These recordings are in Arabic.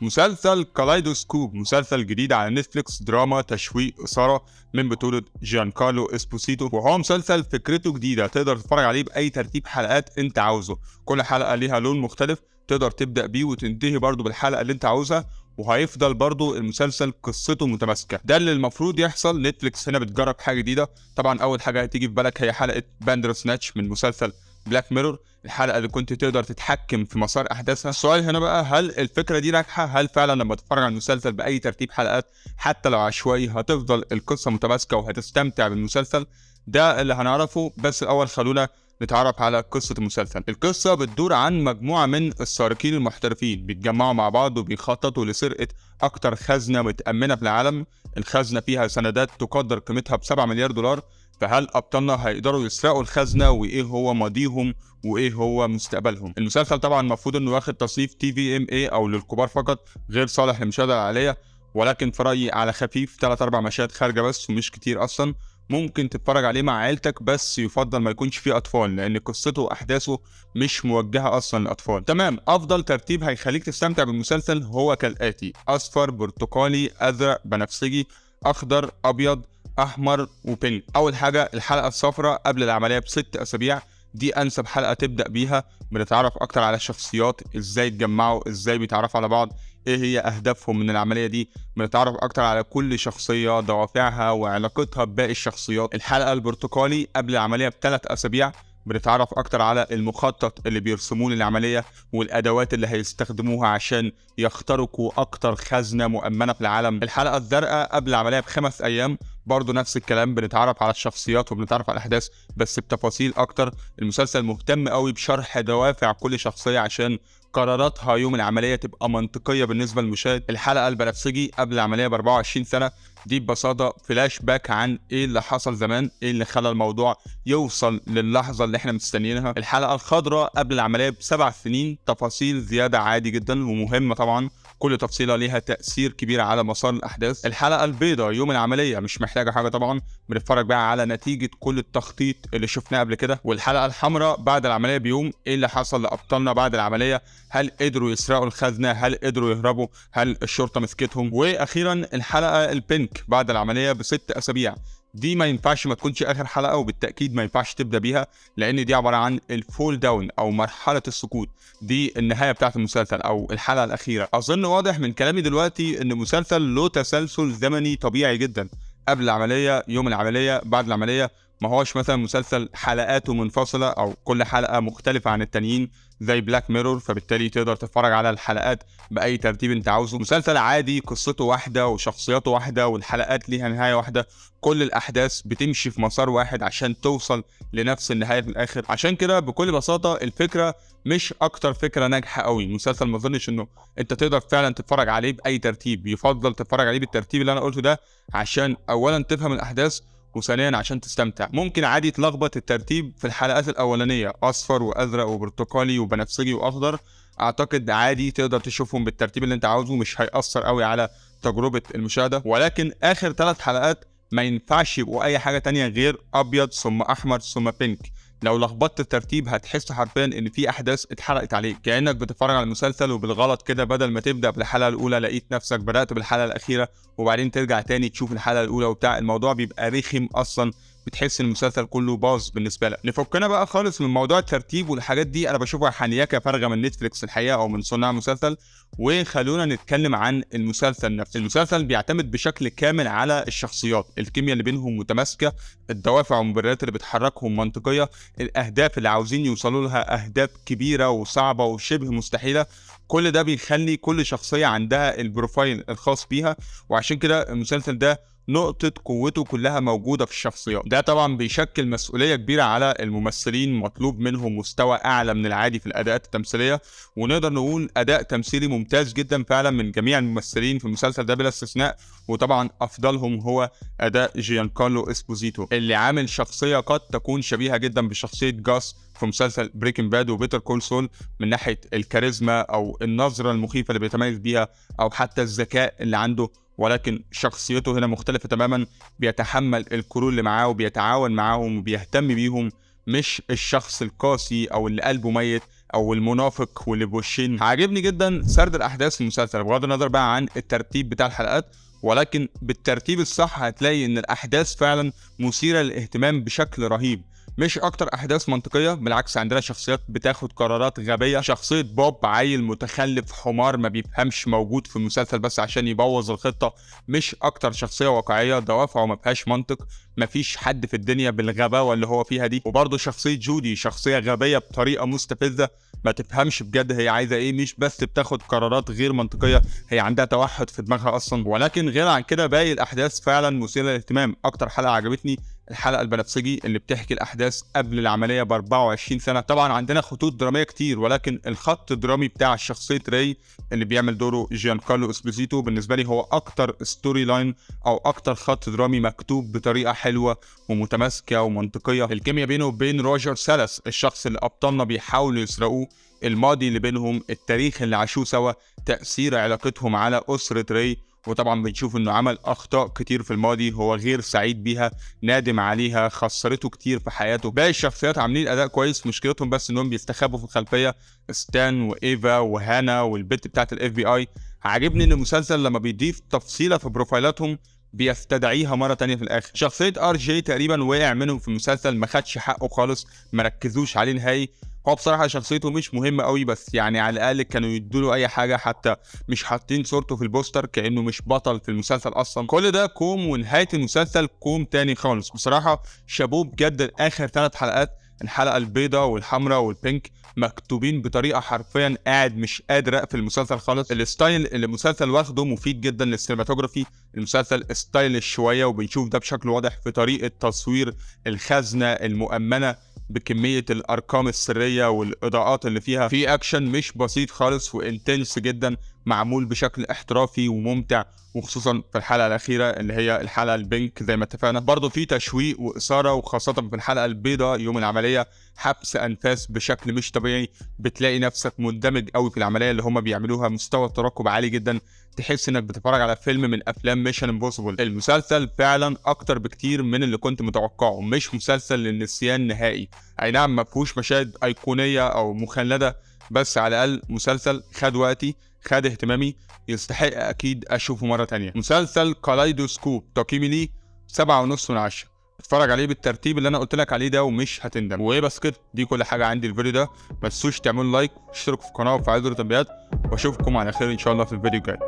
مسلسل كالايدوسكوب، مسلسل جديد على نتفليكس، دراما تشويق إثارة من بطولة جيانكارلو اسبوسيتو، وهو مسلسل فكرته جديدة، تقدر تتفرج عليه بأي ترتيب حلقات انت عاوزه. كل حلقة ليها لون مختلف، تقدر تبدأ بيه وتنتهي برضو بالحلقة اللي انت عاوزها، وهيفضل برضو المسلسل قصته متماسكة. ده اللي المفروض يحصل. نتفليكس هنا بتجرب حاجة جديدة. طبعا أول حاجة هتيجي في بالك هي حلقة باندرسناتش من مسلسل بلاك ميرور، الحلقه اللي كنت تقدر تتحكم في مسار احداثها. السؤال هنا بقى، هل الفكره دي ناجحه؟ هل فعلا لما تتفرج على المسلسل باي ترتيب حلقات حتى لو عشوائي هتفضل القصه متماسكه وهتستمتع بالمسلسل؟ ده اللي هنعرفه. بس الاول خلونا نتعرف على قصة المسلسل. القصة بتدور عن مجموعة من السارقين المحترفين بيتجمعوا مع بعض وبيخططوا لسرقة أكتر خزنة متأمنة في العالم. الخزنة فيها سندات تقدر قيمتها ب7 مليار دولار. فهل أبطالنا هيقدروا يسرقوا الخزنة؟ وإيه هو ماضيهم؟ وإيه هو مستقبلهم؟ المسلسل طبعا المفروض إنه واخد تصنيف TVMA أو للكبار فقط، غير صالح للمشاهدة العائلية. ولكن في رأيي على خفيف، 3-4 مشاهد خارجة بس ومش كتير أصلا. ممكن تتفرج عليه مع عيلتك، بس يفضل ما يكونش فيه أطفال لأن قصته وأحداثه مش موجهة أصلا للأطفال. تمام. أفضل ترتيب هيخليك تستمتع بالمسلسل هو كالآتي: أصفر، برتقالي، أزرق، بنفسجي، أخضر، أبيض، احمر، وبينك. اول حاجه الحلقه الصفراء قبل العمليه ب6 اسابيع، دي انسب حلقه تبدا بيها. بنتعرف اكتر على الشخصيات، ازاي اتجمعوا، ازاي بيتعرفوا على بعض، ايه هي اهدافهم من العمليه دي. بنتعرف اكتر على كل شخصيه، دوافعها وعلاقتها بباقي الشخصيات. الحلقه البرتقالي قبل العمليه ب3 اسابيع، بنتعرف اكتر على المخطط اللي بيرسموه للعمليه والادوات اللي هيستخدموها عشان يخترقوا اكتر خزنه مؤمنه في العالم. الحلقه الزرقاء قبل العمليه ب5 ايام، برضه نفس الكلام، بنتعرف على الشخصيات وبنتعرف على الاحداث بس بتفاصيل اكتر. المسلسل مهتم قوي بشرح دوافع كل شخصيه عشان قراراتها يوم العمليه تبقى منطقيه بالنسبه للمشاهد. الحلقه البنفسجي قبل العمليه ب24 سنه، دي ببساطه فلاش باك عن ايه اللي حصل زمان، ايه اللي خلى الموضوع يوصل للحظه اللي احنا مستنيينها. الحلقه الخضراء قبل العمليه ب7 سنين، تفاصيل زياده عادي جدا ومهمه طبعا، كل تفصيله ليها تاثير كبير على مسار الاحداث. الحلقه البيضاء يوم العمليه، مش محتاجه حاجه طبعا، بنتفرج بقى على نتيجه كل التخطيط اللي شفناه قبل كده. والحلقه الحمراء بعد العمليه بيوم، ايه اللي حصل لابطالنا بعد العمليه، هل قدروا يسرقوا الخزنه، هل قدروا يهربوا، هل الشرطه مسكتهم. واخيرا الحلقه البينك بعد العمليه ب6 اسابيع، دي ما ينفعش ما تكونش اخر حلقه، وبالتاكيد ما ينفعش تبدا بيها لان دي عباره عن الفول داون او مرحله السقوط. دي النهايه بتاعه المسلسل او الحلقه الاخيره. اظن واضح من كلامي دلوقتي ان المسلسل له تسلسل زمني طبيعي جدا، قبل العمليه، يوم العمليه، بعد العمليه. ما هوش مثلا مسلسل حلقاته منفصله او كل حلقه مختلفه عن التانيين زي بلاك ميرور، فبالتالي تقدر تتفرج على الحلقات باي ترتيب انت عاوزه. مسلسل عادي، قصته واحده وشخصياته واحده والحلقات ليها نهايه واحده، كل الاحداث بتمشي في مسار واحد عشان توصل لنفس النهايه في الاخر. عشان كده بكل بساطه الفكره مش اكتر فكره ناجحه قوي. المسلسل ما اظنش انه انت تقدر فعلا تتفرج عليه باي ترتيب. يفضل تتفرج عليه بالترتيب اللي انا قلته ده عشان اولا تفهم الاحداث، وثانيا عشان تستمتع. ممكن عادي تلخبط الترتيب في الحلقات الاولانيه، اصفر وازرق وبرتقالي وبنفسجي واخضر، اعتقد عادي تقدر تشوفهم بالترتيب اللي انت عاوزه، مش هيأثر قوي على تجربه المشاهده. ولكن اخر 3 حلقات ما ينفعش يبقوا اي حاجه تانية غير ابيض ثم احمر ثم بينك. لو لخبطت الترتيب هتحس حرفيا ان في احداث اتحرقت عليك، كانك بتتفرج على المسلسل وبالغلط كده، بدل ما تبدا بالحلقه الاولى لقيت نفسك بدات بالحلقه الاخيره وبعدين ترجع تاني تشوف الحلقه الاولى وبتاع. الموضوع بيبقى رخم اصلا، بتحس ان المسلسل كله باظ بالنسبه لك. نفكنا بقى خالص من موضوع الترتيب والحاجات دي، انا بشوفها حنيكه فارغه من نتفليكس الحقيقه او من صناع المسلسل. وخلونا نتكلم عن المسلسل نفسه. المسلسل بيعتمد بشكل كامل على الشخصيات، الكيمياء اللي بينهم متماسكه، الدوافع والمبررات اللي بتحركهم منطقيه، الاهداف اللي عاوزين يوصلوا لها اهداف كبيره وصعبه وشبه مستحيله. كل ده بيخلي كل شخصيه عندها البروفايل الخاص بيها، وعشان كده المسلسل ده نقطة قوته كلها موجودة في الشخصيات. ده طبعا بيشكل مسؤولية كبيرة على الممثلين، مطلوب منهم مستوى أعلى من العادي في الأداءات التمثيلية، ونقدر نقول أداء تمثيلي ممتاز جدا فعلا من جميع الممثلين في المسلسل ده بلا استثناء. وطبعا أفضلهم هو أداء جيانكارلو اسبوزيتو اللي عامل شخصية قد تكون شبيهة جدا بشخصية جاس في مسلسل بريكنج باد وبيتر كول سول، من ناحية الكاريزما أو النظرة المخيفة اللي بيتميز بيها أو حتى الذكاء اللي عنده. ولكن شخصيته هنا مختلفة تماما، بيتحمل الكرو اللي معاه وبيتعاون معاهم وبيهتم بيهم، مش الشخص القاسي او اللي قلبه ميت او المنافق واللي بوشين. عاجبني جدا سرد الاحداث في المسلسل بغض النظر بقى عن الترتيب بتاع الحلقات، ولكن بالترتيب الصح هتلاقي ان الاحداث فعلا مثيره للاهتمام بشكل رهيب. مش اكتر احداث منطقيه، بالعكس عندنا شخصيات بتاخد قرارات غبيه. شخصيه بوب عيل متخلف حمار ما بيفهمش، موجود في المسلسل بس عشان يبوظ الخطه. مش اكتر شخصيه واقعيه، دوافعه ما فيهاش منطق، ما فيش حد في الدنيا بالغباوه اللي هو فيها دي. وبرضه شخصيه جودي شخصيه غبيه بطريقه مستفزه، ما تفهمش بجد هي عايزه ايه، مش بس بتاخد قرارات غير منطقيه، هي عندها توحد في دماغها اصلا. ولكن غير عن كده باقي الاحداث فعلا مثيره للاهتمام. اكتر حلقه عجبتني الحلقه البنفسجي اللي بتحكي الاحداث قبل العمليه ب 24 سنه. طبعا عندنا خطوط دراميه كتير، ولكن الخط الدرامي بتاع شخصيه راي اللي بيعمل دوره جيانكارلو اسبوزيتو بالنسبه لي هو اكتر ستوري لاين او اكتر خط درامي مكتوب بطريقه حلوه ومتماسكه ومنطقيه. الكيمياء بينه وبين روجر سالاس، الشخص اللي ابطالنا بيحاولوا يسرقوه، الماضي اللي بينهم، التاريخ اللي عاشوه سوا، تاثير علاقتهم على اسره راي. وطبعا بنشوف انه عمل اخطاء كتير في الماضي هو غير سعيد بيها، نادم عليها، خسرته كتير في حياته. باقي الشخصيات عاملين اداء كويس، مشكلتهم بس انهم بيستخبوا في الخلفيه، ستان وايفا وهانا والبت بتاعت الاف بي اي. عاجبني ان المسلسل لما بيضيف تفصيله في بروفايلاتهم بيستدعيها مره تانية في الاخر. شخصيه ار جي تقريبا وقع منهم في المسلسل، ما خدش حقه خالص، ما ركزوش عليه نهائي. هو بصراحه شخصيته مش مهمه قوي، بس يعني على الاقل كانوا يدوا اي حاجه، حتى مش حاطين صورته في البوستر كانه مش بطل في المسلسل اصلا. كل ده كوم، ونهايه المسلسل كوم تاني خالص. بصراحه شابوه بجد، اخر 3 حلقات، الحلقه البيضاء والحمراء والبينك، مكتوبين بطريقه حرفيا قاعد مش قادر اقفل المسلسل خالص. الستايل اللي المسلسل واخده مفيد جدا للسينماتوجرافي، المسلسل ستايلش شويه، وبنشوف ده بشكل واضح في طريقه تصوير الخزنه المؤمنه بكميه الارقام السريه والاضاءات اللي فيها. في اكشن مش بسيط خالص وانتنس جدا، معمول بشكل احترافي وممتع، وخصوصا في الحلقه الاخيره اللي هي الحلقه البينك زي ما اتفقنا. برضه في تشويق واثاره، وخاصه في الحلقه البيضاء يوم العمليه، حبس انفاس بشكل مش طبيعي، بتلاقي نفسك مندمج قوي في العمليه اللي هم بيعملوها، مستوى الترقب عالي جدا، تحس انك بتتفرج على فيلم من افلام ميشن امبوسيبل. المسلسل فعلا اكتر بكتير من اللي كنت متوقعه، مش مسلسل للنسيان نهائي. اي نعم ما فيهوش مشاهد ايقونيه او مخلده، بس على الاقل مسلسل خد وقتي، خد اهتمامي، يستحق اكيد اشوفه مره تانية. مسلسل كالايدوسكوب تقييمي ليه 7.5 من 10. اتفرج عليه بالترتيب اللي انا قلت لك عليه ده ومش هتندم. وايه بس كده، دي كل حاجه عندي الفيديو ده. ما تنسوش تعملوا لايك واشتركوا في القناه وفعلوا زر التنبيهات، واشوفكم على خير ان شاء الله في الفيديو الجاي.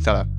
سلام.